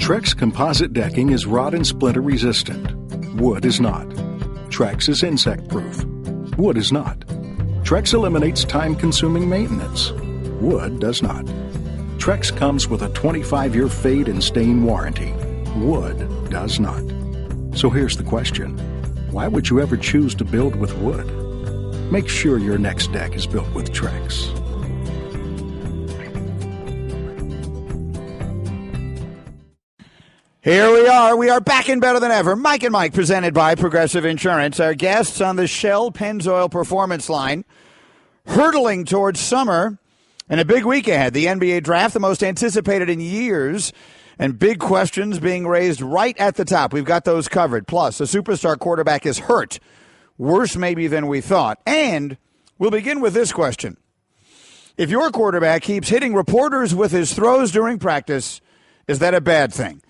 Trex composite decking is rot and splinter resistant. Wood is not. Trex is insect proof. Wood is not. Trex eliminates time-consuming maintenance. Wood does not. Trex comes with a 25-year fade and stain warranty. Wood does not. So here's the question. Why would you ever choose to build with wood? Make sure your next deck is built with Trex. Here we are. We are back in better than ever. Mike and Mike, presented by Progressive Insurance. Our guests on the Shell Pennzoil Performance Line, hurtling towards summer and a big week ahead. The NBA Draft, the most anticipated in years, and big questions being raised right at the top. We've got those covered. Plus, a superstar quarterback is hurt. Worse maybe than we thought. And we'll begin with this question. If your quarterback keeps hitting reporters with his throws during practice, is that a bad thing?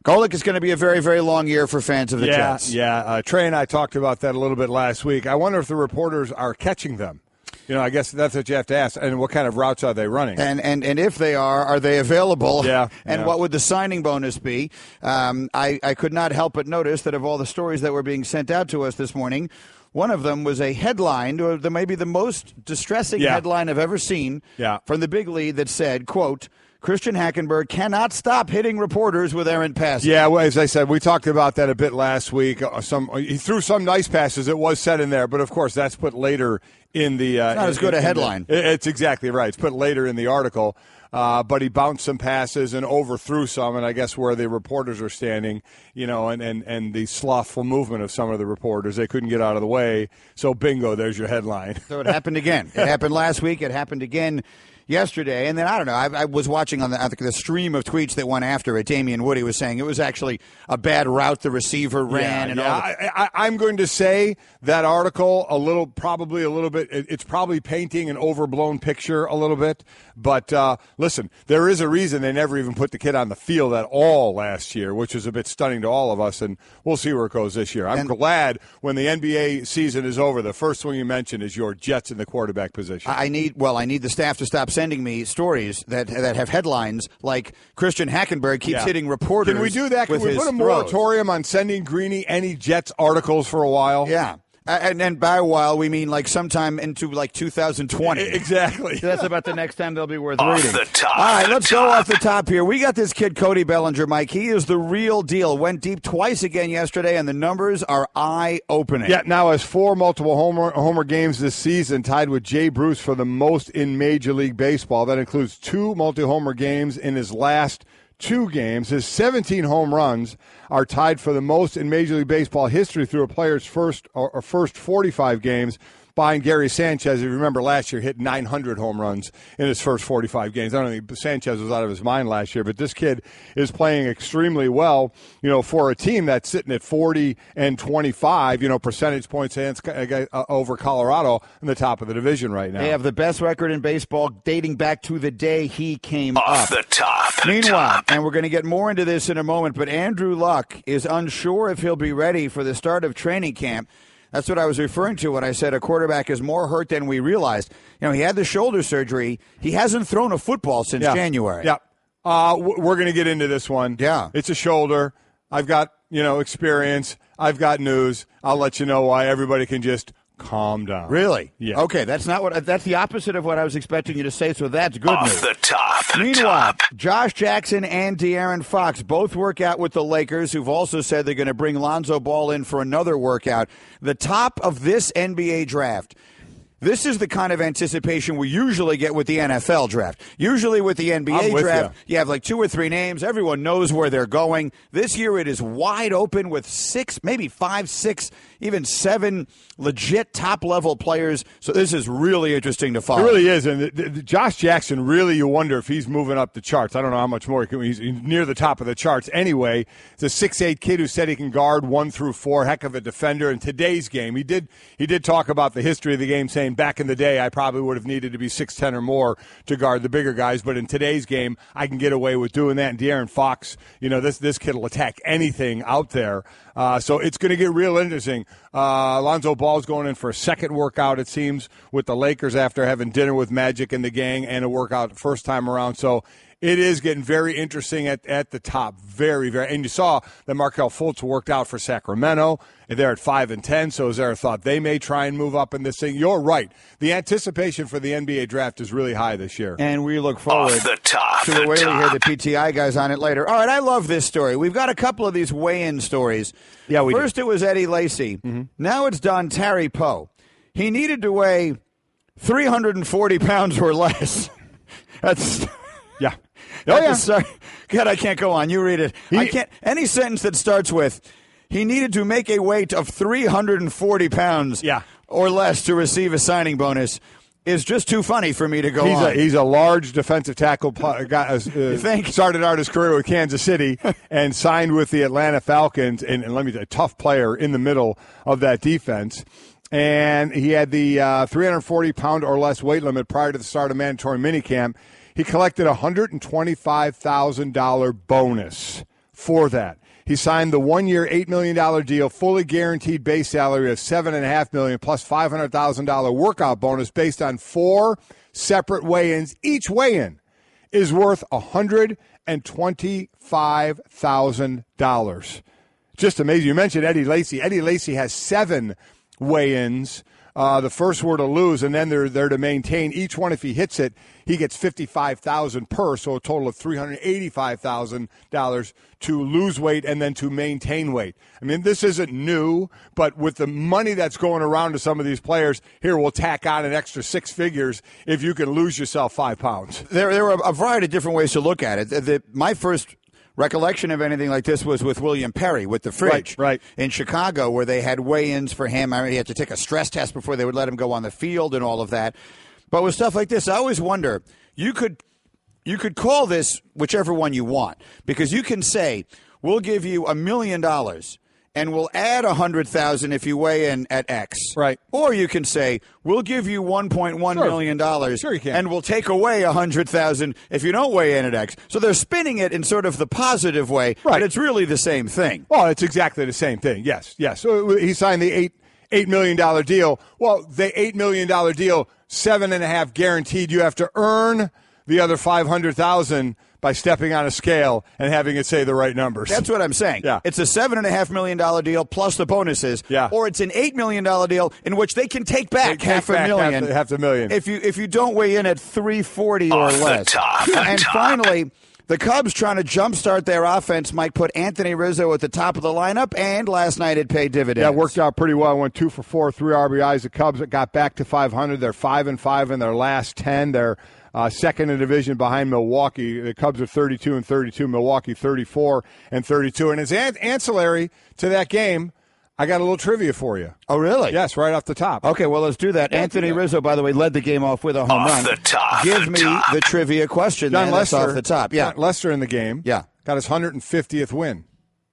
Golic, is going to be a very, very long year for fans of the Jets. Yeah. Trey and I talked about that a little bit last week. I wonder if the reporters are catching them. I guess that's what you have to ask. And what kind of routes are they running? And if they are they available? Yeah. And what would the signing bonus be? I could not help but notice that of all the stories that were being sent out to us this morning, one of them was a headline, or maybe the most distressing headline I've ever seen from the big lead that said, quote, Christian Hackenberg cannot stop hitting reporters with errant passes. Yeah, well, as I said, we talked about that a bit last week. He threw some nice passes. It was said in there, but of course that's put later in the. It's not as good a headline. It's exactly right. It's put later in the article. But he bounced some passes and overthrew some, and I guess where the reporters are standing, and the slothful movement of some of the reporters, they couldn't get out of the way. So bingo, there's your headline. So it happened again. It happened last week. It happened again yesterday. And then, I don't know, I was watching on the stream of tweets that went after it. Damian Woody was saying it was actually a bad route the receiver ran. I'm going to say that article probably a little bit, it's probably painting an overblown picture a little bit. But listen, there is a reason they never even put the kid on the field at all last year, which was a bit stunning to all of us. And we'll see where it goes this year. I'm glad when the NBA season is over, the first one you mentioned is your Jets in the quarterback position. I need the staff to stop sending me stories that have headlines like Christian Hackenberg keeps hitting reporters. Can we do that? Can we put a moratorium on sending Greeny any Jets articles for a while? Yeah. And by a while, we mean like sometime into like 2020. Exactly. That's about the next time they'll be worth off reading. The top, all right, let's go off the top here. We got this kid, Cody Bellinger, Mike. He is the real deal. Went deep twice again yesterday, and the numbers are eye-opening. Yeah, now has 4 multiple homer games this season, tied with Jay Bruce for the most in Major League Baseball. That includes 2 multi-homer games in his last 2 games. His 17 home runs are tied for the most in Major League Baseball history through a player's first 45 games, behind Gary Sanchez. If you remember last year, hit 900 home runs in his first 45 games. I don't think Sanchez was out of his mind last year, but this kid is playing extremely well, for a team that's sitting at 40 and 25, percentage points over Colorado in the top of the division right now. They have the best record in baseball dating back to the day he came off up. The top. Meanwhile, and we're going to get more into this in a moment, but Andrew Luck is unsure if he'll be ready for the start of training camp. That's what I was referring to when I said a quarterback is more hurt than we realized. He had the shoulder surgery. He hasn't thrown a football since January. Yeah. We're going to get into this one. Yeah. It's a shoulder. I've got, experience. I've got news. I'll let you know why. Everybody can just calm down. Really? Yeah. Okay, that's the opposite of what I was expecting you to say, so that's good off news. The top. Meanwhile, Josh Jackson and De'Aaron Fox both work out with the Lakers, who've also said they're going to bring Lonzo Ball in for another workout. The top of this NBA draft. This is the kind of anticipation we usually get with the NFL draft. Usually with the NBA draft, you have like 2 or 3 names. Everyone knows where they're going. This year it is wide open with 6, maybe 5, 6, even 7 legit top-level players. So this is really interesting to follow. It really is. And Josh Jackson, really, you wonder if he's moving up the charts. I don't know how much more. He's near the top of the charts anyway. It's a 6'8 kid who said he can guard 1 through 4. Heck of a defender. In today's game, he did talk about the history of the game, saying, back in the day, I probably would have needed to be 6'10 or more to guard the bigger guys. But in today's game, I can get away with doing that. And De'Aaron Fox, this kid will attack anything out there. So it's going to get real interesting. Lonzo Ball's going in for a second workout, it seems, with the Lakers after having dinner with Magic and the gang and a workout first time around. So It is getting very interesting at the top. Very, very. And you saw that Markelle Fultz worked out for Sacramento. They're at 5-10, so is there a thought they may try and move up in this thing? You're right. The anticipation for the NBA draft is really high this year. And we look forward Off the top, to the way we hear the PTI guys on it later. All right, I love this story. We've got a couple of these weigh-in stories. Yeah, we First do. It was Eddie Lacy. Mm-hmm. Now it's Don Terry Poe. He needed to weigh 340 pounds or less. That's... Yeah. Oh, yeah. Sorry. God, I can't go on. You read it. I can't. Any sentence that starts with, he needed to make a weight of 340 pounds or less to receive a signing bonus is just too funny for me to go on. He's a large defensive tackle guy. You think? Started out his career with Kansas City and signed with the Atlanta Falcons. And let me tell you, a tough player in the middle of that defense. And he had the 340-pound or less weight limit prior to the start of mandatory minicamp. He collected a $125,000 bonus for that. He signed the one-year, $8 million deal, fully guaranteed base salary of $7.5 million plus $500,000 workout bonus based on 4 weigh-ins. Each weigh-in is worth $125,000. Just amazing. You mentioned Eddie Lacy. Eddie Lacy has 7 weigh-ins. The first were to lose, and then they're to maintain. Each one, if he hits it, he gets $55,000 per, so a total of $385,000 to lose weight and then to maintain weight. I mean, this isn't new, but with the money that's going around to some of these players, here we'll tack on an extra 6 figures if you can lose yourself 5 pounds. There are a variety of different ways to look at it. My first recollection of anything like this was with William Perry with the fridge right. in Chicago, where they had weigh-ins for him. I mean, he had to take a stress test before they would let him go on the field and all of that. But with stuff like this, I always wonder, you could call this whichever one you want, because you can say, we'll give you $1 million and we'll add 100,000 if you weigh in at X. Right. Or you can say, we'll give you $1.1 million Sure you can. and we'll take away 100,000 if you don't weigh in at X. So they're spinning it in sort of the positive way, but it's really the same thing. Well, it's exactly the same thing. Yes. So he signed the $8 million deal. Well, the $8 million deal, 7.5 guaranteed. You have to earn the other 500,000 by stepping on a scale and having it say the right numbers. That's what I'm saying. Yeah. It's a $7.5 million deal plus the bonuses. Yeah. Or it's an $8 million deal in which they can take back half a million. Half a million. If you don't weigh in at 340 or less. The top. And finally, the Cubs trying to jumpstart their offense might put Anthony Rizzo at the top of the lineup, and last night it paid dividends. Yeah, it worked out pretty well. Went 2 for 4, 3 RBIs. The Cubs got back to 500. They're 5-5 in their last 10. They're second in division behind Milwaukee. The Cubs are 32-32. Milwaukee 34-32. And as ancillary to that game, I got a little trivia for you. Oh, really? Yes, right off the top. Okay, well, let's do that. Anthony Rizzo, by the way, led the game off with a home run. The top. Give me the trivia question. John Lester, off the top. Yeah. John Lester in the game. Yeah. Got his 150th win.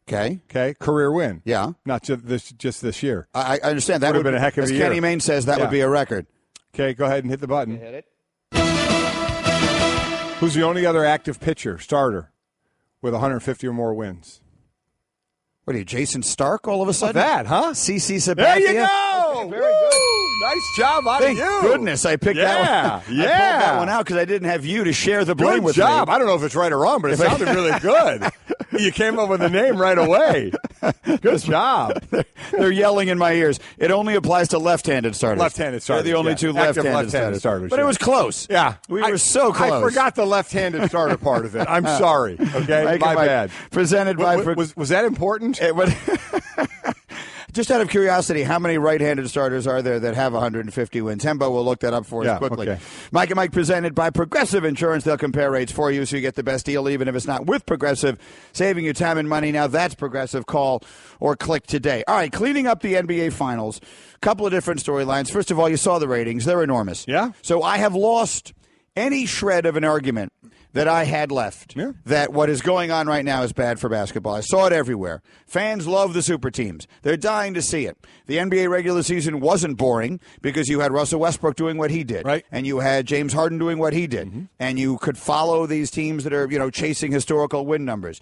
Okay. Career win. Yeah. Not just this year. I understand. That would have been a heck of a as year. Kenny Mayne says, that would be a record. Okay, go ahead and hit the button. Hit it. Who's the only other active pitcher, starter, with 150 or more wins? What are you, Jason Stark, all of a sudden? That, huh? CC Sabathia? There you go! Okay, very good. Nice job out Thank of you. goodness I picked that one. I pulled that one out because I didn't have you to share the blame Good with job. me. I don't know if it's right or wrong, but it sounded really good. You came up with the name right away. Good job. They're yelling in my ears. It only applies to left-handed starters. Left-handed starters. They're the only two left-handed starters. But it was close. Yeah. We were so close. I forgot the left-handed starter part of it. I'm sorry. Okay? My bad. Presented by... Was that important? Just out of curiosity, how many right-handed starters are there that have 150 wins? Hembo will look that up for us quickly. Okay. Mike and Mike presented by Progressive Insurance. They'll compare rates for you so you get the best deal, even if it's not with Progressive, saving you time and money. Now that's Progressive. Call or click today. All right, cleaning up the NBA Finals. A couple of different storylines. First of all, you saw the ratings. They're enormous. Yeah. So I have lost any shred of an argument that I had left, that what is going on right now is bad for basketball. I saw it everywhere. Fans love the super teams. They're dying to see it. The NBA regular season wasn't boring because you had Russell Westbrook doing what he did. Right. And you had James Harden doing what he did. Mm-hmm. And you could follow these teams that are, chasing historical win numbers,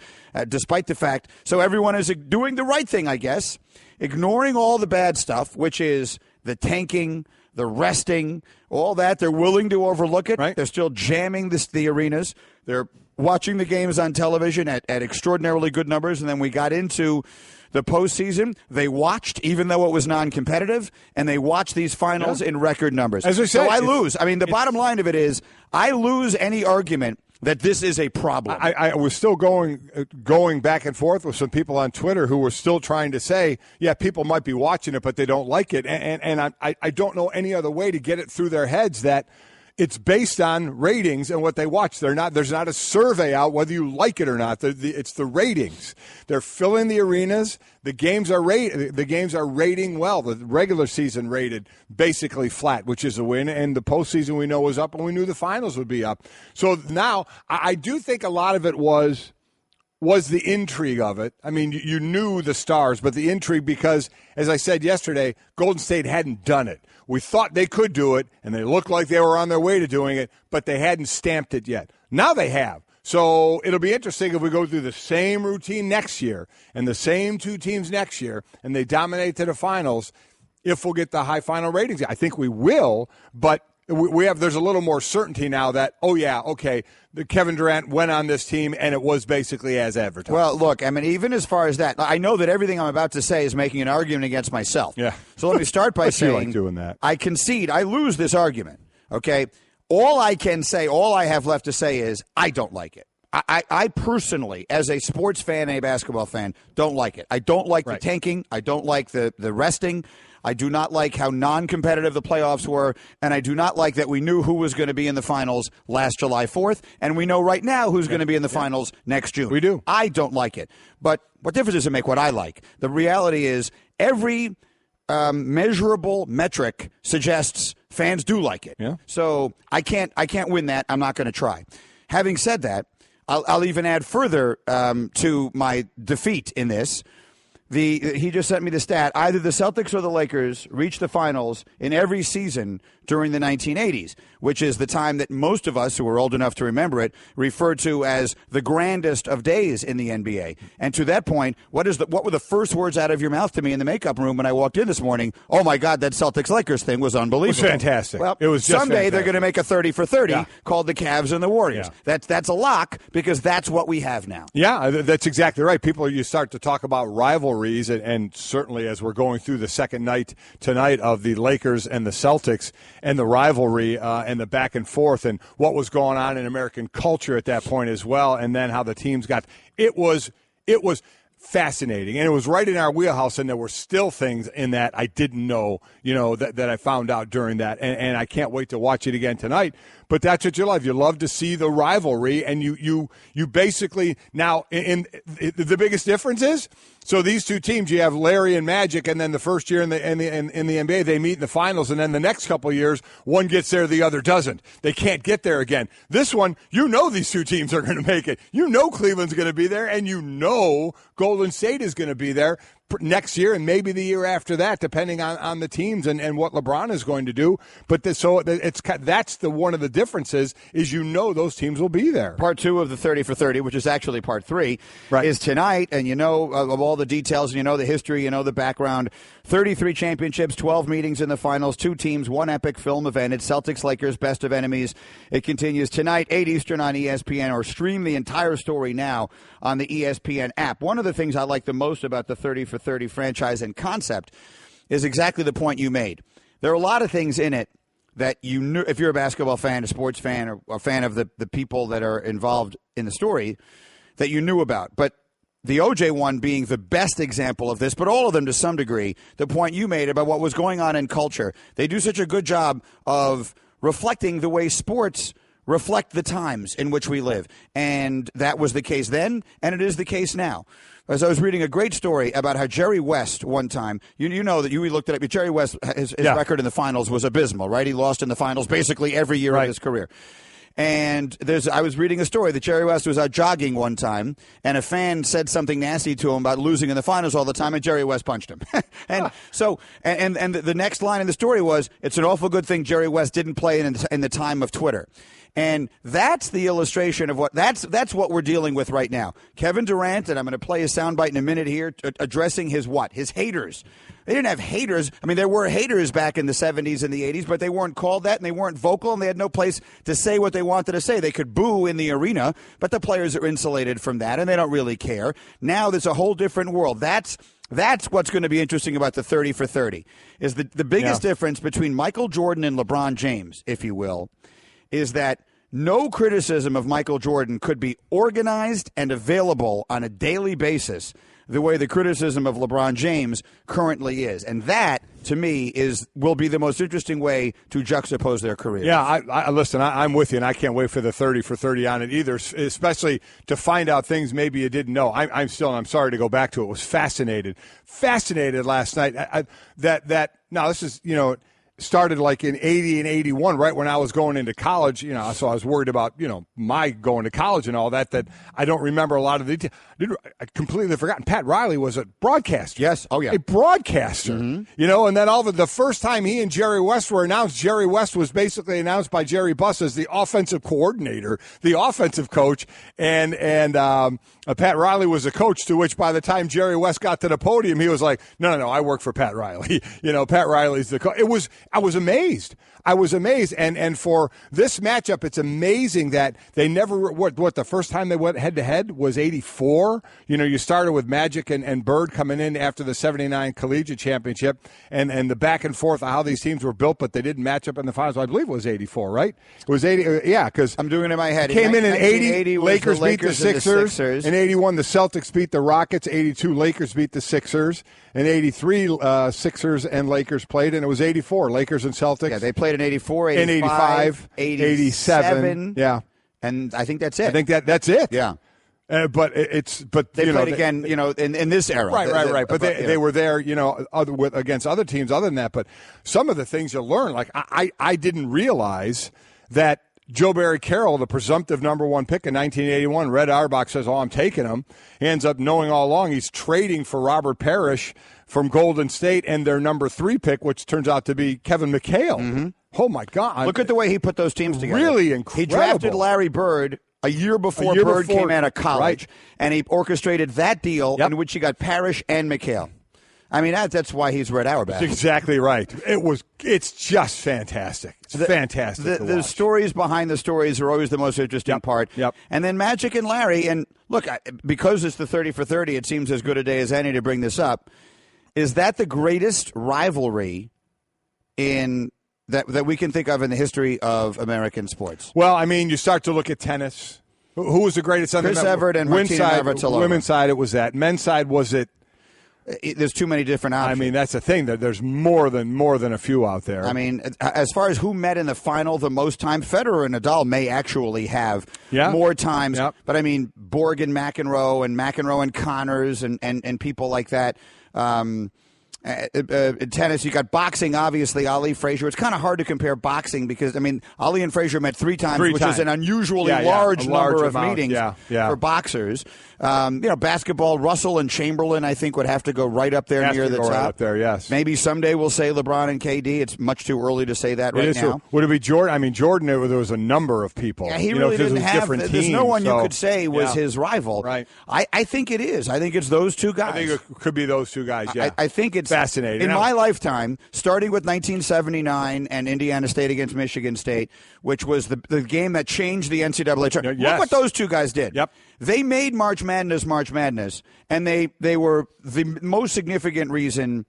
despite the fact. So everyone is doing the right thing, I guess, ignoring all the bad stuff, which is the tanking, the resting, all that. They're willing to overlook it. Right. They're still jamming the arenas. They're watching the games on television at extraordinarily good numbers. And then we got into the postseason. They watched, even though it was non-competitive, and they watched these finals in record numbers. As I said, so I lose. I mean, the bottom line of it is I lose any argument that this is a problem. I was still going back and forth with some people on Twitter who were still trying to say, yeah, people might be watching it, but they don't like it. And I don't know any other way to get it through their heads that it's based on ratings and what they watch. There's not a survey out whether you like it or not. It's the ratings. They're filling the arenas. The games are rating well. The regular season rated basically flat, which is a win, and the postseason we know was up, and we knew the finals would be up. So now I do think a lot of it was the intrigue of it. I mean, you knew the stars, but the intrigue because, as I said yesterday, Golden State hadn't done it. We thought they could do it, and they looked like they were on their way to doing it, but they hadn't stamped it yet. Now they have. So it'll be interesting if we go through the same routine next year and the same two teams next year, and they dominate to the finals, if we'll get the high final ratings. I think we will, but there's a little more certainty now that, the Kevin Durant went on this team and it was basically as advertised. Well, look, I mean, even as far as that, I know that everything I'm about to say is making an argument against myself. Yeah. So let me start by saying, like doing that? I concede, I lose this argument. Okay. All I can say, all I have left to say is I don't like it. I personally, as a sports fan and a basketball fan, don't like it. I don't like the tanking. I don't like the resting. I do not like how non-competitive the playoffs were, and I do not like that we knew who was going to be in the finals last July 4th, and we know right now who's going to be in the finals next June. We do. I don't like it. But what difference does it make what I like? The reality is every measurable metric suggests fans do like it. Yeah. So I can't win that. I'm not going to try. Having said that, I'll even add further to my defeat in this. He just sent me the stat. Either the Celtics or the Lakers reached the finals in every season during the 1980s, which is the time that most of us who are old enough to remember it referred to as the grandest of days in the NBA. And to that point, what were the first words out of your mouth to me in the makeup room when I walked in this morning? Oh, my God, that Celtics Lakers thing was unbelievable. It was fantastic. Well, it was just someday fantastic. They're going to make a 30 for 30 called the Cavs and the Warriors. Yeah. That's a lock because that's what we have now. Yeah, that's exactly right. You start to talk about rivalries, and certainly as we're going through the second night tonight of the Lakers and the Celtics and the rivalry and the back and forth and what was going on in American culture at that point as well, and then how the teams got – it was fascinating, and it was right in our wheelhouse, and there were still things in that I didn't know, that I found out during that, and I can't wait to watch it again tonight. But that's what you love. You love to see the rivalry, and you basically now in the biggest difference is, so these two teams, you have Larry and Magic, and then the first year in the NBA they meet in the finals, and then the next couple of years one gets there, the other doesn't. They can't get there again. This one, these two teams are going to make it. Cleveland's going to be there, and Golden State is going to be there next year and maybe the year after that, depending on the teams and what LeBron is going to do. But that's one of the differences is those teams will be there. Part 2 of the 30 for 30, which is actually part 3, is tonight, and of all the details, and the history, the background. 33 championships, 12 meetings in the finals, 2 teams, 1 epic film event. It's Celtics Lakers, best of enemies. It continues tonight, 8 Eastern on ESPN, or stream the entire story now on the ESPN app. One of the things I like the most about the 30 for 30 franchise and concept is exactly the point you made. There are a lot of things in it that you knew, if you're a basketball fan, a sports fan, or a fan of the people that are involved in the story, that you knew about. But the OJ one being the best example of this, but all of them to some degree, the point you made about what was going on in culture. They do such a good job of reflecting the way sports reflect the times in which we live. And that was the case then, and it is the case now. As I was reading a great story about how Jerry West one time, you know that we looked at it, Jerry West, his record in the finals was abysmal, right? He lost in the finals basically every year of his career. And I was reading a story that Jerry West was out jogging one time, and a fan said something nasty to him about losing in the finals all the time, and Jerry West punched him. So the next line in the story was, it's an awful good thing Jerry West didn't play in the time of Twitter. And that's the illustration of that's what we're dealing with right now. Kevin Durant, and I'm going to play a soundbite in a minute here, addressing his haters. They didn't have haters. I mean, there were haters back in the 70s and the 80s, but they weren't called that, and they weren't vocal, and they had no place to say what they wanted to say. They could boo in the arena, but the players are insulated from that, and they don't really care. Now there's a whole different world. That's what's going to be interesting about the 30 for 30, is the biggest difference between Michael Jordan and LeBron James, if you will, is that no criticism of Michael Jordan could be organized and available on a daily basis the way the criticism of LeBron James currently is. And that, to me, will be the most interesting way to juxtapose their careers. Yeah, listen, I'm with you, and I can't wait for the 30 for 30 on it either, especially to find out things maybe you didn't know. I'm sorry to go back to it. Was fascinated last night. Now, this is, started like in 80 and 81, right when I was going into college, so I was worried about, my going to college and all that I don't remember a lot of the details. I completely forgotten. Pat Riley was a broadcaster. Yes. Oh, yeah. A broadcaster, and then the first time he and Jerry West were announced, Jerry West was basically announced by Jerry Buss as the offensive coordinator, the offensive coach, and Pat Riley was a coach, to which by the time Jerry West got to the podium, he was like, no, I work for Pat Riley. Pat Riley's the coach. I was amazed. And for this matchup, it's amazing that they never, the first time they went head-to-head was 84. You started with Magic and Bird coming in after the 79 Collegiate Championship, and the back and forth of how these teams were built, but they didn't match up in the finals. I believe it was 84, right? It was 80, yeah, because I'm doing it in my head. Came in 80, Lakers beat the Sixers. In 81, the Celtics beat the Rockets. 82, Lakers beat the Sixers. In 83, Sixers and Lakers played, and it was 84, Lakers and Celtics. Yeah, they played in 84, 85, 87. Yeah. And I think that's it. I think that's it. Yeah. But they played again, in this era. Right. But they were there, against other teams other than that. But some of the things you learn, like I didn't realize that Joe Barry Carroll, the presumptive number one pick in 1981, Red Auerbach says, I'm taking him. He ends up knowing all along he's trading for Robert Parrish from Golden State and their number 3 pick, which turns out to be Kevin McHale. Mm-hmm. Oh, my God. Look at the way he put those teams together. Really incredible. He drafted Larry Bird a year before Bird came out of college, right. And he orchestrated that deal in which he got Parrish and McHale. I mean, that's why he's Red Auerbach. That's exactly right. It's just fantastic. It's fantastic. The stories behind the stories are always the most interesting part. Yep. And then Magic and Larry, and look, because it's the 30 for 30, it seems as good a day as any to bring this up. Is that the greatest rivalry that we can think of in the history of American sports? Well, I mean, you start to look at tennis. Who was the greatest? Chris Evert and Martina Navratilova. Women's side, it was that. Men's side, was it? There's too many different options. I mean, that's the thing. There's more than a few out there. I mean, as far as who met in the final the most time, Federer and Nadal may actually have more times. Yep. But, I mean, Borg and McEnroe and Connors and people like that. In tennis, you got boxing, obviously, Ali Frazier. It's kind of hard to compare boxing because, I mean, Ali and Frazier met three times, which is an unusually large number of meetings for boxers. Basketball, Russell and Chamberlain, I think, would have to go right up there near the top. Right up there, yes. Maybe someday we'll say LeBron and KD. It's much too early to say that right now. Would it be Jordan? I mean, Jordan, there was a number of people. Yeah, he really didn't have different there's teams, no one you could say was his rival. Right. I think it is. I think it's those two guys. I think it could be those two guys, yeah. I think it's fascinating. In my lifetime, starting with 1979 and Indiana State against Michigan State, which was the game that changed the NCAA tournament. Yes. Look what those two guys did. Yep. They made March Madness, and they were the most significant reason,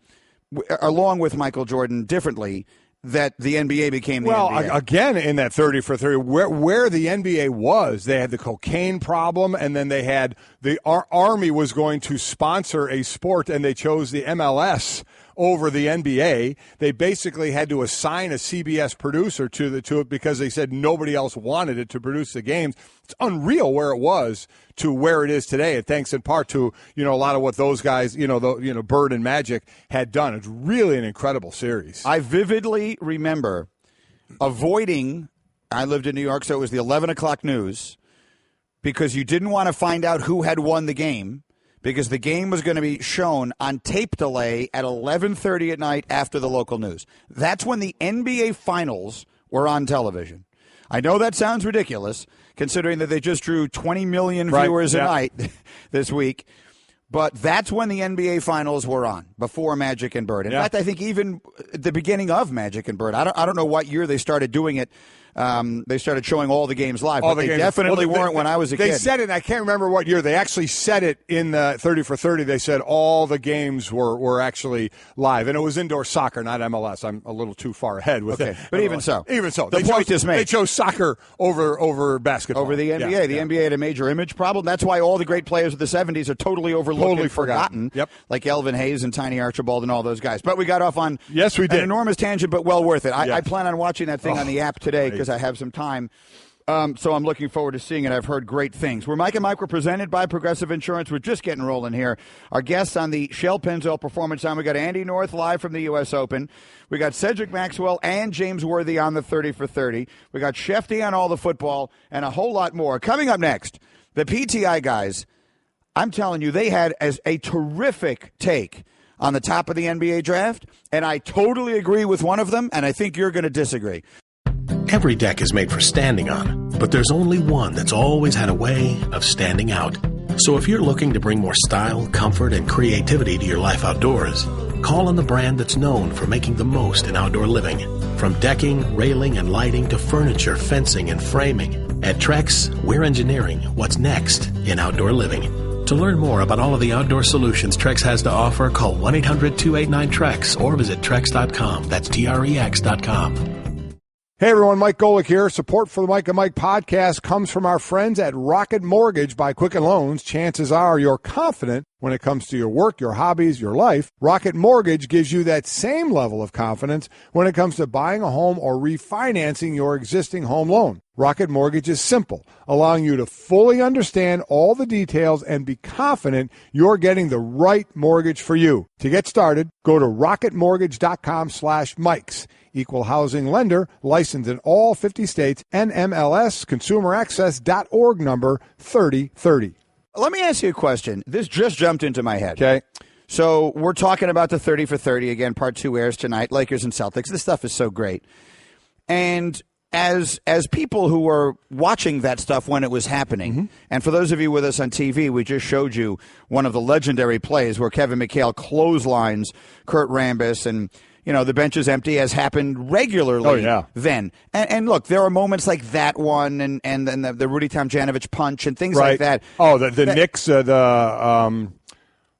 along with Michael Jordan, differently, that the NBA became the NBA. Well, again, in that 30 for 30, where the NBA was, they had the cocaine problem, and then they had the Army was going to sponsor a sport, and they chose the MLS over the NBA. They basically had to assign a CBS producer to it because they said nobody else wanted it to produce the games. It's unreal where it was to where it is today, and thanks in part to a lot of what those guys, Bird and Magic had done. It's really an incredible series. I vividly remember avoiding. I lived in New York, so it was the 11 o'clock news because you didn't want to find out who had won the game, because the game was going to be shown on tape delay at 11:30 at night after the local news. That's when the NBA Finals were on television. I know that sounds ridiculous, considering that they just drew 20 million viewers a night this week. But that's when the NBA Finals were on, before Magic and Bird. In fact, I think even at the beginning of Magic and Bird. I don't know what year they started doing it. They started showing all the games live, but they definitely weren't when I was a kid. They said it, I can't remember what year. They actually said it in the 30 for 30. They said all the games were actually live, and it was indoor soccer, not MLS. I'm a little too far ahead with it. But even so. The point is made. They chose soccer over basketball. Over the NBA. The NBA had a major image problem. That's why all the great players of the 70s are totally overlooked and forgotten. Yep. Like Elvin Hayes and Tiny Archibald and all those guys. But we got off on an enormous tangent, but well worth it. I plan on watching that thing on the app today because I have some time. So I'm looking forward to seeing it. I've heard great things. We're Mike and Mike. We're presented by Progressive Insurance. We're just getting rolling here. Our guests on the Shell Pennzoil Performance Line. We got Andy North live from the U.S. Open. We got Cedric Maxwell and James Worthy on the 30 for 30. We got Shefty on all the football and a whole lot more. Coming up next, the PTI guys. I'm telling you, they had as a terrific take on the top of the NBA draft, and I totally agree with one of them, and I think you're going to disagree. Every deck is made for standing on, but there's only one that's always had a way of standing out. So if you're looking to bring more style, comfort, and creativity to your life outdoors, call on the brand that's known for making the most in outdoor living. From decking, railing, and lighting to furniture, fencing, and framing, at Trex, we're engineering what's next in outdoor living. To learn more about all of the outdoor solutions Trex has to offer, call 1-800-289-TREX or visit Trex.com. That's TREX.com. Hey everyone, Mike Golic here. Support for the Mike and Mike podcast comes from our friends at Rocket Mortgage by Quicken Loans. Chances are you're confident when it comes to your work, your hobbies, your life. Rocket Mortgage gives you that same level of confidence when it comes to buying a home or refinancing your existing home loan. Rocket Mortgage is simple, allowing you to fully understand all the details and be confident you're getting the right mortgage for you. To get started, go to rocketmortgage.com/Mikes. Equal housing lender, licensed in all 50 states, NMLS, consumeraccess.org number 3030. Let me ask you a question. This just jumped into my head. Okay. So we're talking about the 30 for 30. Again, part 2 airs tonight. Lakers and Celtics. This stuff is so great. And as people who were watching that stuff when it was happening, and for those of you with us on TV, we just showed you one of the legendary plays where Kevin McHale clotheslines Kurt Rambis, and the bench is empty, has happened regularly then. And look, there are moments like that one and then the Rudy Tomjanovich punch and things like that. Oh, the Knicks,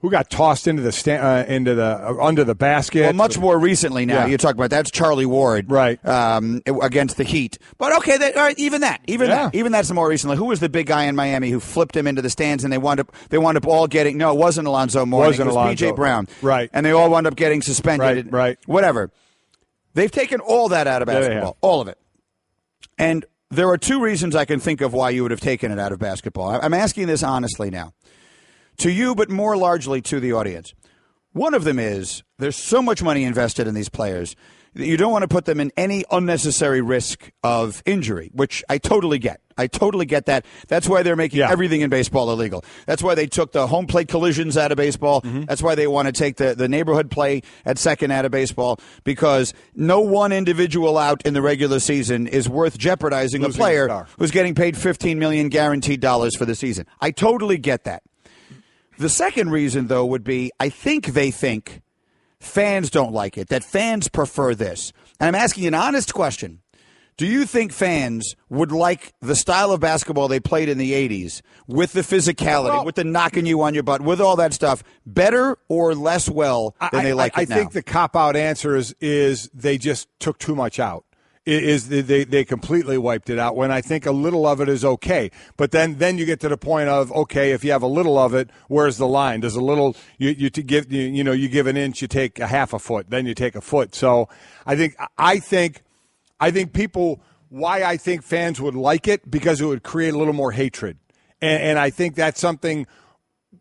who got tossed into the under the basket. Well, much more recently now. You're talking about that's Charlie Ward, right? Against the Heat. But okay, all right, even that's more recently. Who was the big guy in Miami who flipped him into the stands and they wound up all getting? No, it wasn't Alonzo Mourning. It was PJ Brown, right? And they all wound up getting suspended, right? Whatever. They've taken all that out of basketball, all of it, and there are 2 reasons I can think of why you would have taken it out of basketball. I'm asking this honestly now. To you, but more largely to the audience. One of them is there's so much money invested in these players that you don't want to put them in any unnecessary risk of injury, which I totally get. I totally get that. That's why they're making everything in baseball illegal. That's why they took the home plate collisions out of baseball. That's why they want to take the neighborhood play at second out of baseball, because no one individual out in the regular season is worth jeopardizing losing a player who's getting paid $15 million guaranteed dollars for the season. I totally get that. The second reason, though, would be I think they think fans don't like it, that fans prefer this. And I'm asking an honest question. Do you think fans would like the style of basketball they played in the 80s with the physicality, with the knocking you on your butt, with all that stuff, better or less well than they like it now? I think the cop-out answer is they just took too much out. They completely wiped it out, when I think a little of it is okay. But then you get to the point of, okay, if you have a little of it, where's the line? Does a little you give an inch, you take a half a foot, then you take a foot. So I think people, why I think fans would like it, because it would create a little more hatred. And I think that's something,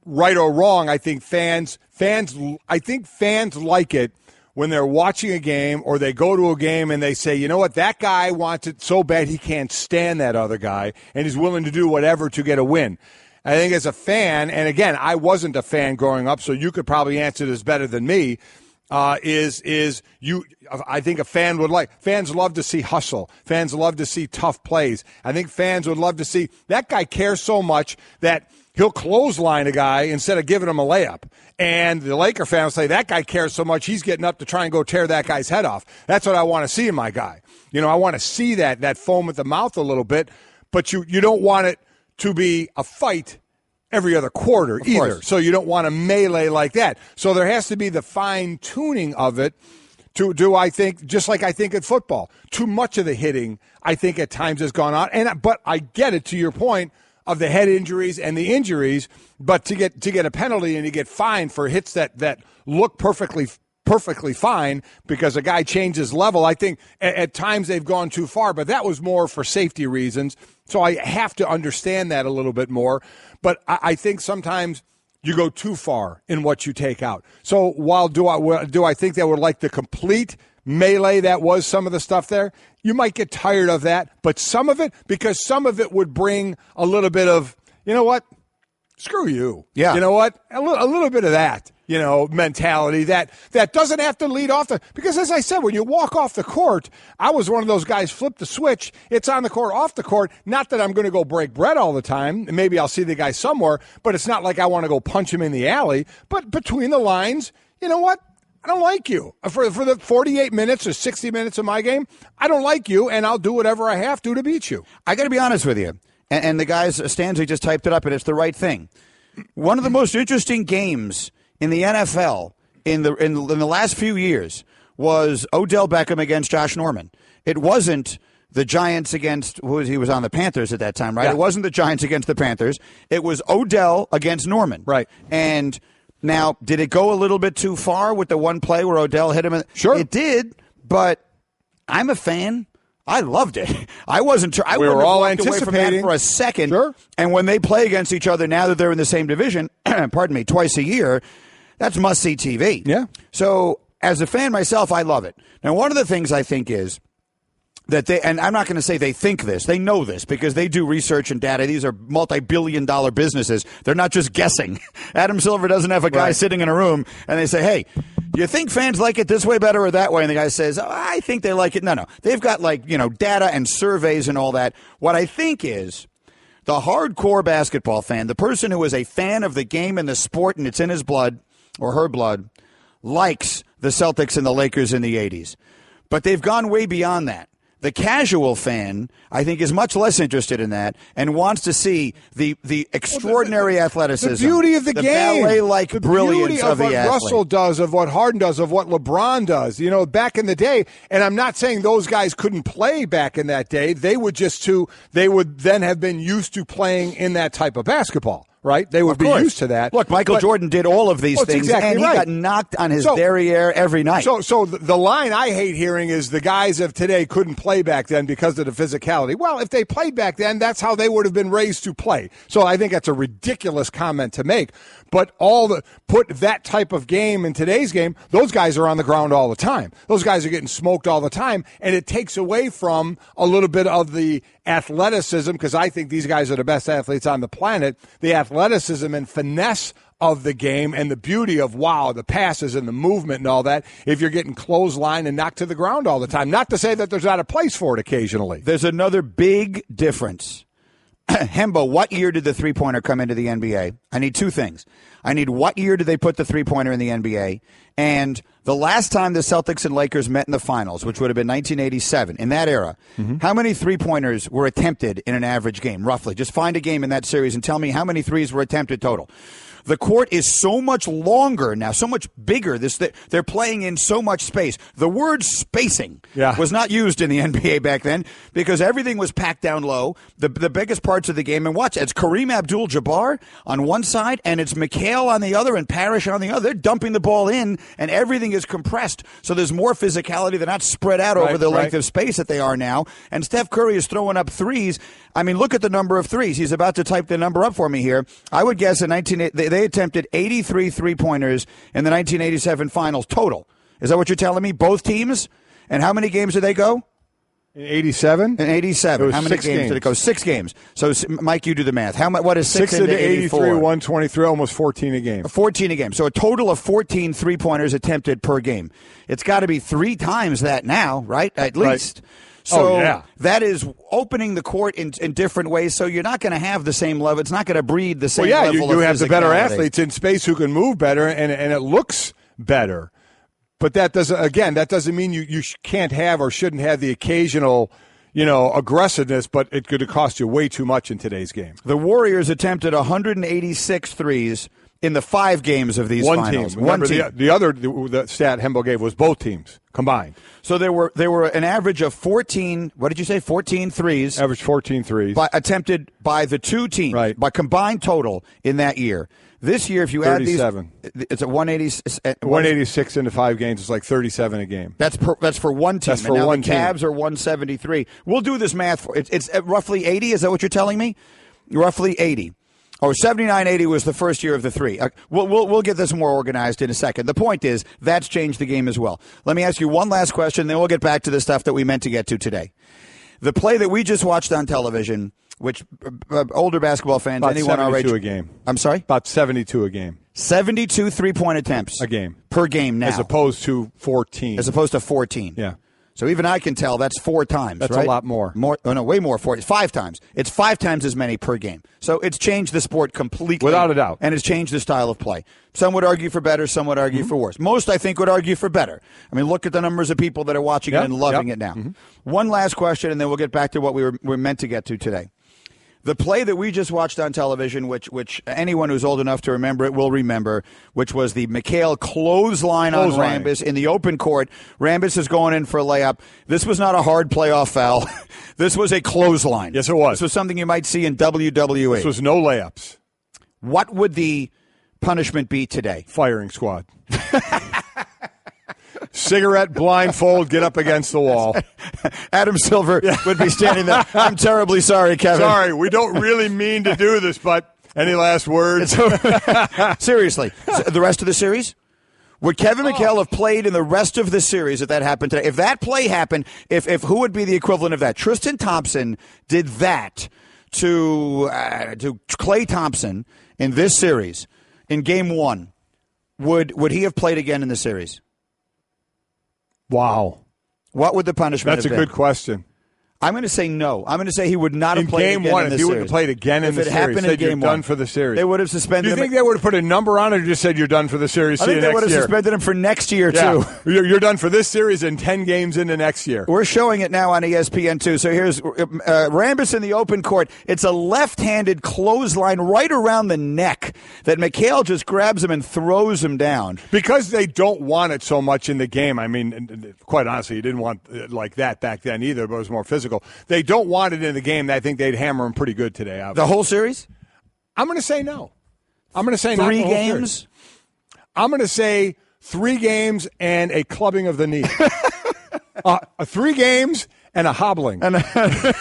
right or wrong, I think fans like it when they're watching a game or they go to a game and they say, you know what, that guy wants it so bad he can't stand that other guy, and he's willing to do whatever to get a win. I think as a fan, and again, I wasn't a fan growing up, so you could probably answer this better than me, is you. I think a fan would like. Fans love to see hustle. Fans love to see tough plays. I think fans would love to see that guy cares so much that he'll clothesline a guy instead of giving him a layup. And the Laker fans say that guy cares so much he's getting up to try and go tear that guy's head off. That's what I want to see in my guy. I want to see that foam at the mouth a little bit, but you don't want it to be a fight every other quarter either. So you don't want a melee like that. So there has to be the fine-tuning of it to do, I think, just like I think at football. Too much of the hitting, I think, at times has gone on. But I get it, to your point, of the head injuries and the injuries, but to get a penalty and to get fined for hits that look perfectly fine because a guy changes level, I think at times they've gone too far, but that was more for safety reasons. So I have to understand that a little bit more. But I think sometimes you go too far in what you take out. So while do I think that would like the complete melee that was some of the stuff there, you might get tired of that, but some of it, because some of it would bring a little bit of, you know what, screw you. Yeah. You know what, a little bit of that, mentality that doesn't have to lead off because as I said, when you walk off the court, I was one of those guys, flip the switch, it's on the court, off the court, not that I'm going to go break bread all the time, maybe I'll see the guy somewhere, but it's not like I want to go punch him in the alley, but between the lines, you know what? I don't like you. For the 48 minutes or 60 minutes of my game, I don't like you, and I'll do whatever I have to beat you. I got to be honest with you. And the guys, Stanley just typed it up, and it's the right thing. One of the most interesting games in the NFL in the last few years was Odell Beckham against Josh Norman. It wasn't the Giants against, he was on the Panthers at that time, right? Yeah. It wasn't the Giants against the Panthers. It was Odell against Norman. Right. And now, did it go a little bit too far with the one play where Odell hit him? Sure. It did, but I'm a fan. I loved it. I wasn't sure. We were all away from that anticipating for a second. Sure. And when they play against each other, now that they're in the same division, pardon me, twice a year, that's must-see TV. Yeah. So, as a fan myself, I love it. Now, one of the things I think is that and I'm not going to say they think this, they know this because they do research and data. These are multi-billion-dollar businesses. They're not just guessing. Adam Silver doesn't have a guy sitting in a room and they say, hey, you think fans like it this way better or that way? And the guy says, oh, I think they like it. No. They've got data and surveys and all that. What I think is the hardcore basketball fan, the person who is a fan of the game and the sport and it's in his blood or her blood, likes the Celtics and the Lakers in the 80s. But they've gone way beyond that. The casual fan, I think, is much less interested in that and wants to see the extraordinary athleticism. The beauty of the game. Ballet-like brilliance of the athlete. Of what Russell does, of what Harden does, of what LeBron does. Back in the day, and I'm not saying those guys couldn't play back in that day. They would then have been used to playing in that type of basketball. Right? They would be used to that. Look, Michael Jordan did all of these things, and he got knocked on his derriere every night. So the line I hate hearing is the guys of today couldn't play back then because of the physicality. Well, if they played back then, that's how they would have been raised to play. So I think that's a ridiculous comment to make. But put that type of game in today's game, those guys are on the ground all the time. Those guys are getting smoked all the time, and it takes away from a little bit of the athleticism, because I think these guys are the best athletes on the planet, the athleticism and finesse of the game and the beauty of, the passes and the movement and all that, if you're getting clotheslined and knocked to the ground all the time. Not to say that there's not a place for it occasionally. There's another big difference. Hembo, what year did the three-pointer come into the NBA? I need two things. I need what year did they put the three-pointer in the NBA? And the last time the Celtics and Lakers met in the finals, which would have been 1987, in that era, how many three-pointers were attempted in an average game, roughly? Just find a game in that series and tell me how many threes were attempted total. The court is so much longer now, so much bigger. They're playing in so much space. The word spacing was not used in the NBA back then because everything was packed down low. The biggest parts of the game, and watch, it's Kareem Abdul-Jabbar on one side, and it's McHale on the other, and Parrish on the other. They're dumping the ball in, and everything is compressed. So there's more physicality. They're not spread out over the length of space that they are now. And Steph Curry is throwing up threes. I mean, look at the number of threes. He's about to type the number up for me here. I would guess they attempted 83 three-pointers in the 1987 finals total. Is that what you're telling me? Both teams? And how many games did they go? In 87? In 87. How many games did it go? 6 games. So, Mike, you do the math. What is 6 into 83, 123, almost 14 a game. 14 a game. So a total of 14 three-pointers attempted per game. It's got to be 3 times that now, right? At least. Right. So that is opening the court in different ways, so you're not going to have the same level. It's not going to breed the same level of physicality. You have the better athletes in space who can move better, and it looks better. But that doesn't mean you can't have or shouldn't have the occasional, aggressiveness, but it could cost you way too much in today's game. The Warriors attempted 186 threes in the 5 games of these finals. One team. The stat Hembo gave was both teams combined. So there were an average of 14, what did you say, 14 threes? Average 14 threes. Attempted by the 2 teams, right. By combined total in that year. This year, if you 37. add these, it's a 186 into 5 games. It's like 37 a game. That's for one team. That's for one team. Cavs are 173. We'll do this math. It's roughly 80. Is that what you're telling me? Roughly 80. Oh, 79-80 was the first year of the 3. We'll get this more organized in a second. The point is that's changed the game as well. Let me ask you one last question, then we'll get back to the stuff that we meant to get to today. The play that we just watched on television. Which older basketball fans, about anyone 72 our age, a game. I'm sorry? About 72 a game. 72 three-point attempts. A game. Per game now. As opposed to 14. As opposed to 14. Yeah. So even I can tell that's 4 times, That's right? a lot more. Way more. 5 times. It's 5 times as many per game. So it's changed the sport completely. Without a doubt. And it's changed the style of play. Some would argue for better, some would argue for worse. Most, I think, would argue for better. I mean, look at the numbers of people that are watching it and loving it now. One last question, and then we'll get back to what we're meant to get to today. The play that we just watched on television, which anyone who's old enough to remember it will remember, which was the McHale clothesline on Rambis in the open court. Rambis is going in for a layup. This was not a hard playoff foul. This was a clothesline. Yes, it was. This was something you might see in WWE. This was no layups. What would the punishment be today? Firing squad. Cigarette, blindfold, get up against the wall. Adam Silver would be standing there. I'm terribly sorry, Kevin. Sorry, we don't really mean to do this, but any last words? Seriously, the rest of the series? Would Kevin McHale have played in the rest of the series if that happened today? If that play happened, if who would be the equivalent of that? Tristan Thompson did that to Klay Thompson in this series in Game 1. Would he have played again in the series? Wow. What would the punishment have been? That's a good question. I'm going to say no. I'm going to say he would not have played again in the series. If you would have played again in the series, said you're done for the series. They would have suspended him. Do you think they would have put a number on it or just said you're done for the series? I think they would have suspended him for next year, too. You're done for this series and 10 games into next year. We're showing it now on ESPN, too. So here's Rambis in the open court. It's a left-handed clothesline right around the neck that McHale just grabs him and throws him down. Because they don't want it so much in the game. I mean, quite honestly, you didn't want it like that back then either, but it was more physical. They don't want it in the game. I think they'd hammer him pretty good today. Obviously. The whole series? I'm going to say no. I'm going to say 3 games? I'm going to say 3 games and a clubbing of the knee. 3 games and a hobbling. Nothing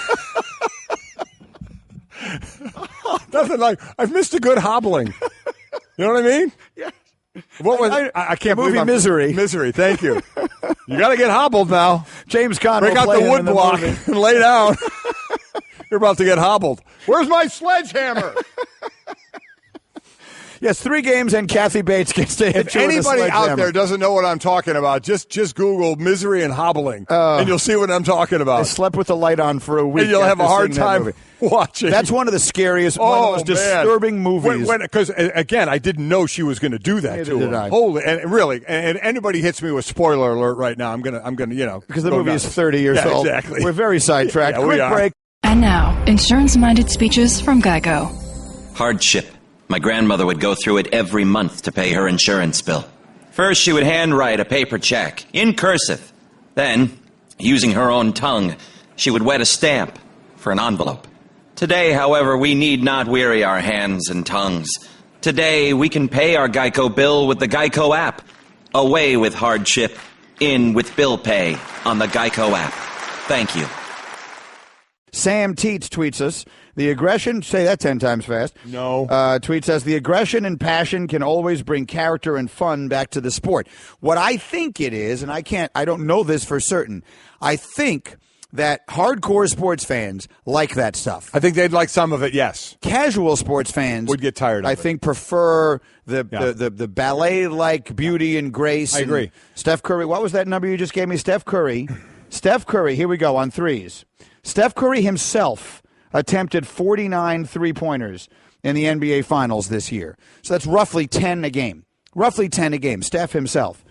like, I've missed a good hobbling. You know what I mean? Yeah. What was I can't believe movie Misery. Misery, thank you. You got to get hobbled now. James Conn break out the wood block and lay down. You're about to get hobbled. Where's my sledgehammer? Yes, 3 games and Kathy Bates gets to hit If you with a anybody out sledgehammer. there doesn't know what I'm talking about, just Google misery and hobbling, and you'll see what I'm talking about. I slept with the light on for a week. And you'll have a hard time watching. That's one of the scariest, one of the most disturbing movies. Because, again, I didn't know she was going to do that to her. Holy, and really, and anybody hits me with spoiler alert right now, I'm gonna, because the movie is 30 years old. Exactly. We're very sidetracked. Yeah, Quick break. And now, insurance-minded speeches from Geico. Hardship. My grandmother would go through it every month to pay her insurance bill. First, she would handwrite a paper check in cursive. Then, using her own tongue, she would wet a stamp for an envelope. Today, however, we need not weary our hands and tongues. Today, we can pay our Geico bill with the Geico app. Away with hardship, in with bill pay on the Geico app. Thank you. Sam Teets tweets us, the aggression, say that 10 times fast. No. Tweets us, the aggression and passion can always bring character and fun back to the sport. What I think it is, and I don't know this for certain, I think that hardcore sports fans like that stuff. I think they'd like some of it, yes. Casual sports fans would get tired of it. I think prefer the ballet-like beauty and grace. I agree. Steph Curry, what was that number you just gave me? Steph Curry, here we go on threes. Steph Curry himself attempted 49 three-pointers in the NBA Finals this year. So that's roughly 10 a game. Steph himself.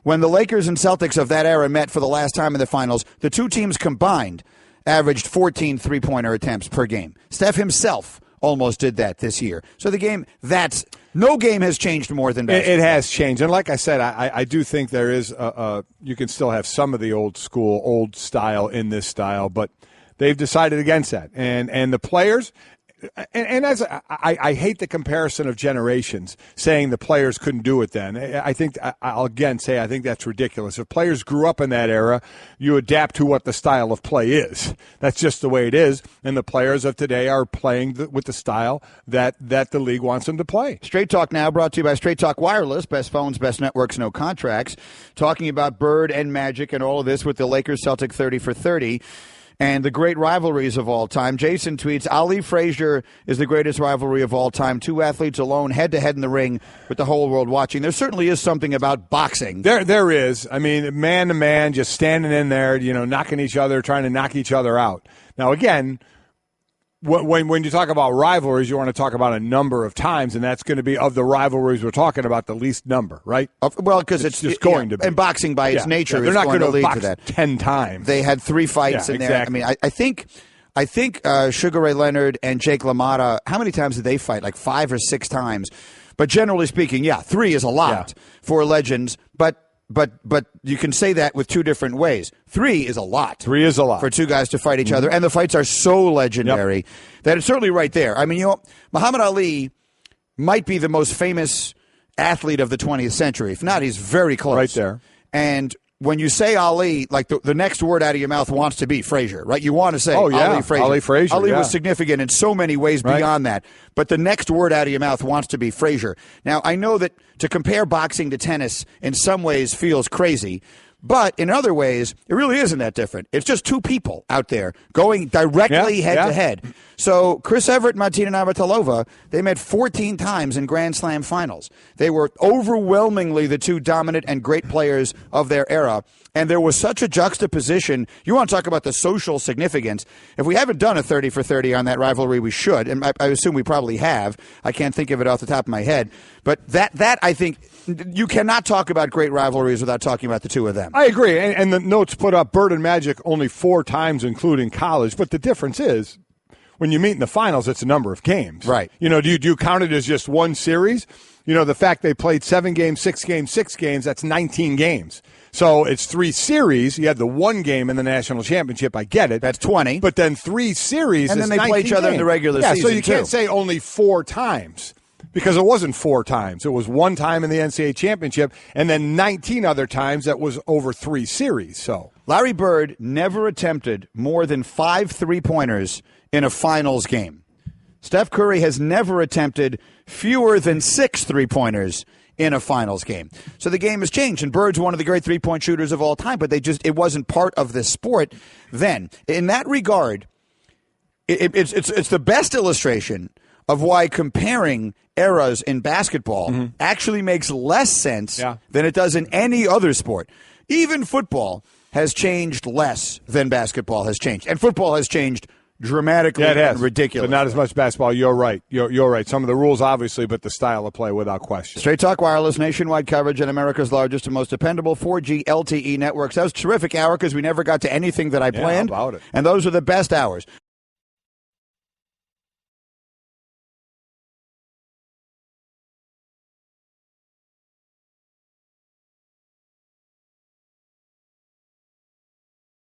When the Lakers and Celtics of that era met for the last time in the finals, the two teams combined averaged 14 three-pointer attempts per game. Steph himself almost did that this year. So no game has changed more than basketball. It has changed. And like I said, I do think there is you can still have some of the old school, old style in this style, but they've decided against that. And the players, and as I hate the comparison of generations, saying the players couldn't do it then. I think I'll again say I think that's ridiculous. If players grew up in that era, you adapt to what the style of play is. That's just the way it is. And the players of today are playing with the style that the league wants them to play. Straight Talk now brought to you by Straight Talk Wireless. Best phones, best networks, no contracts. Talking about Bird and Magic and all of this with the Lakers Celtic 30 for 30. And the great rivalries of all time. Jason tweets, Ali Frazier is the greatest rivalry of all time. Two athletes alone, head-to-head in the ring with the whole world watching. There certainly is something about boxing. There is. I mean, man-to-man, just standing in there, knocking each other, trying to knock each other out. Now, again, when you talk about rivalries, you want to talk about a number of times, and that's going to be, of the rivalries we're talking about, the least number, right? Well, because it's just going to be. And boxing by its nature is going to lead to that. 10 times. They had 3 fights in there. Exactly. I mean, I think Sugar Ray Leonard and Jake LaMotta, how many times did they fight? Like 5 or 6 times. But generally speaking, 3 is a lot for legends, but you can say that with 2 different ways. 3 is a lot. 3 is a lot. For 2 guys to fight each other. And the fights are so legendary that it's certainly right there. I mean, Muhammad Ali might be the most famous athlete of the 20th century. If not, he's very close. Right there. And when you say Ali, like the next word out of your mouth wants to be Frazier, right? You want to say Ali Frazier. Ali Frazier. Ali was significant in so many ways beyond that. But the next word out of your mouth wants to be Frazier. Now, I know that to compare boxing to tennis in some ways feels crazy, but in other ways, it really isn't that different. It's just 2 people out there going directly head-to-head. So Chris Evert and Martina Navratilova, they met 14 times in Grand Slam finals. They were overwhelmingly the 2 dominant and great players of their era. And there was such a juxtaposition. You want to talk about the social significance. If we haven't done a 30 for 30 on that rivalry, we should. And I assume we probably have. I can't think of it off the top of my head. But that I think, you cannot talk about great rivalries without talking about the 2 of them. I agree. And the notes put up Bird and Magic only 4 times, including college. But the difference is, when you meet in the finals, it's a number of games. Right. Do you count it as just one series? The fact they played 7 games, 6 games, 6 games, that's 19 games. So it's 3 series. You had the 1 game in the national championship. I get it. That's 20. But then 3 series and is 19 then they play each other in the regular season, so you can't say only 4 times. Because it wasn't 4 times. It was 1 time in the NCAA championship, and then 19 other times that was over 3 series. So Larry Bird never attempted more than 5 three-pointers in a finals game. Steph Curry has never attempted fewer than 6 three-pointers in a finals game. So the game has changed, and Bird's one of the great three-point shooters of all time, but it wasn't part of the sport then. In that regard, it's the best illustration of why comparing eras in basketball actually makes less sense than it does in any other sport. Even football has changed less than basketball has changed. And football has changed dramatically and ridiculous. But not as much basketball. You're right. You're right. Some of the rules, obviously, but the style of play without question. Straight Talk Wireless, nationwide coverage, and America's largest and most dependable 4G LTE networks. That was a terrific hour because we never got to anything that I planned. How about it? And those are the best hours.